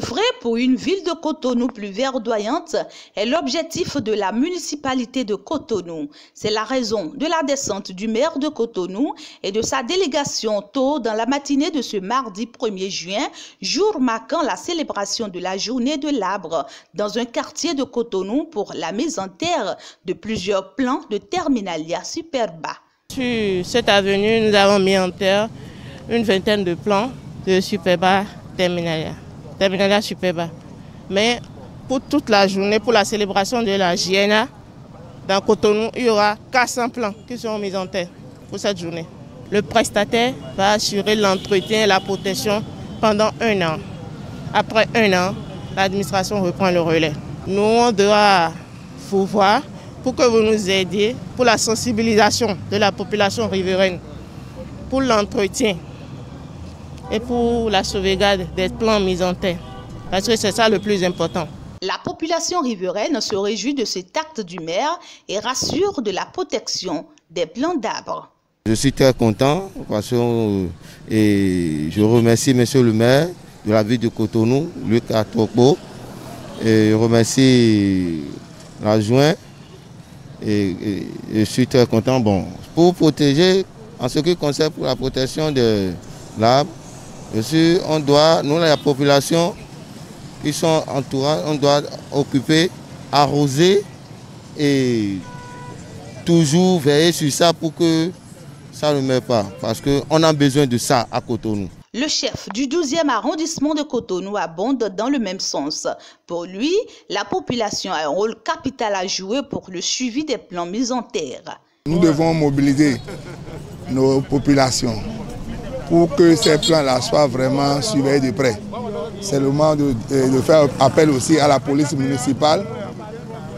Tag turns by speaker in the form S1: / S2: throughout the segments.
S1: Œuvrer pour une ville de Cotonou plus verdoyante est l'objectif de la municipalité de Cotonou. C'est la raison de la descente du maire de Cotonou et de sa délégation tôt dans la matinée de ce mardi 1er juin, jour marquant la célébration de la journée de l'arbre dans un quartier de Cotonou pour la mise en terre de plusieurs plans de terminalia Superba.
S2: Sur cette avenue, nous avons mis en terre une vingtaine de plans de Superba terminalia Superba. Mais pour toute la journée, pour la célébration de la JNA, dans Cotonou, il y aura 400 plans qui seront mis en terre pour cette journée. Le prestataire va assurer l'entretien et la protection pendant 1 an. Après 1 an, l'administration reprend le relais. Nous, on doit vous voir pour que vous nous aidiez pour la sensibilisation de la population riveraine, pour l'entretien et pour la sauvegarde des plans mis en terre. Parce que c'est ça le plus important.
S1: La population riveraine se réjouit de cet acte du maire et rassure de la protection des plants d'arbres.
S3: Je suis très content parce que je remercie monsieur le maire de la ville de Cotonou, Luc Atropo, et je remercie l'adjoint. Et je suis très content. Bon, pour protéger, en ce qui concerne pour la protection de l'arbre, nous, la population qui sont entourés, on doit occuper, arroser et toujours veiller sur ça pour que ça ne meure pas. Parce qu'on a besoin de ça à Cotonou.
S1: Le chef du 12e arrondissement de Cotonou abonde dans le même sens. Pour lui, la population a un rôle capital à jouer pour le suivi des plans mis en terre.
S4: Nous devons mobiliser nos populations pour que ces plans-là soient vraiment surveillés de près. C'est le moment de faire appel aussi à la police municipale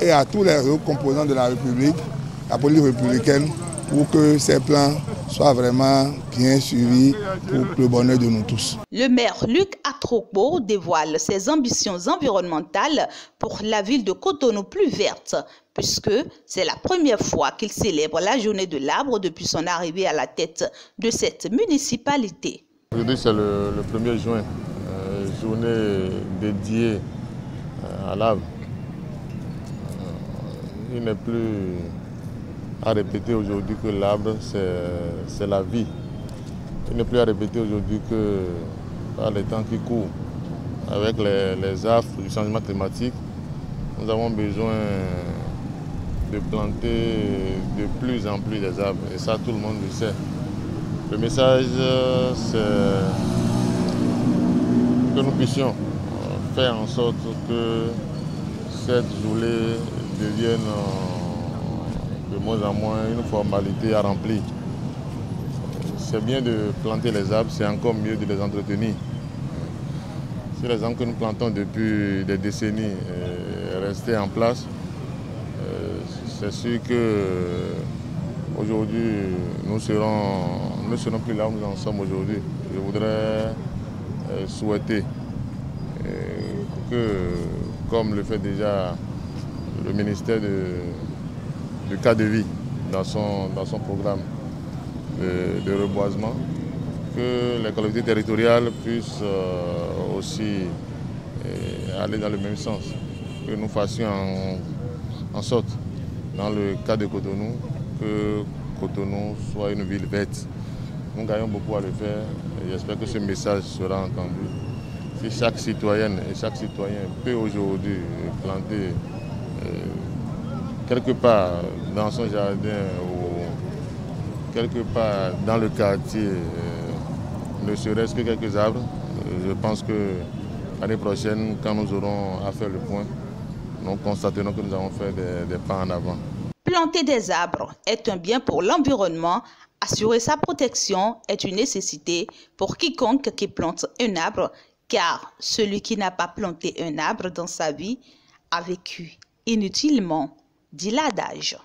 S4: et à tous les autres composants de la République, la police républicaine, pour que ces plans soient vraiment bien suivis pour le bonheur de nous tous.
S1: Le maire Luc Atropo dévoile ses ambitions environnementales pour la ville de Cotonou plus verte, puisque c'est la première fois qu'il célèbre la journée de l'arbre depuis son arrivée à la tête de cette municipalité.
S5: Aujourd'hui c'est le 1er juin, journée dédiée à l'arbre. Il n'est plus à répéter aujourd'hui que l'arbre, c'est la vie. Il n'est plus à répéter aujourd'hui que par les temps qui courent, avec les affres du changement climatique, nous avons besoin de planter de plus en plus des arbres. Et ça, tout le monde le sait. Le message, c'est que nous puissions faire en sorte que cette journée devienne de moins en moins une formalité à remplir. C'est bien de planter les arbres, c'est encore mieux de les entretenir. Si les arbres que nous plantons depuis des décennies restaient en place, c'est sûr qu'aujourd'hui nous ne serons plus là où nous en sommes aujourd'hui. Je voudrais souhaiter que, comme le fait déjà le ministère du cadre de vie dans son programme de reboisement, que les collectivités territoriales puissent aussi aller dans le même sens, que nous fassions en sorte, dans le cas de Cotonou, que Cotonou soit une ville verte. Nous gagnons beaucoup à le faire et j'espère que ce message sera entendu. Si chaque citoyenne et chaque citoyen peut aujourd'hui planter quelque part dans son jardin ou quelque part dans le quartier, ne serait-ce que quelques arbres, je pense que l'année prochaine, quand nous aurons à faire le point, nous constaterons que nous avons fait des pas en avant.
S1: Planter des arbres est un bien pour l'environnement. Assurer sa protection est une nécessité pour quiconque qui plante un arbre, car celui qui n'a pas planté un arbre dans sa vie a vécu inutilement, dit l'adage.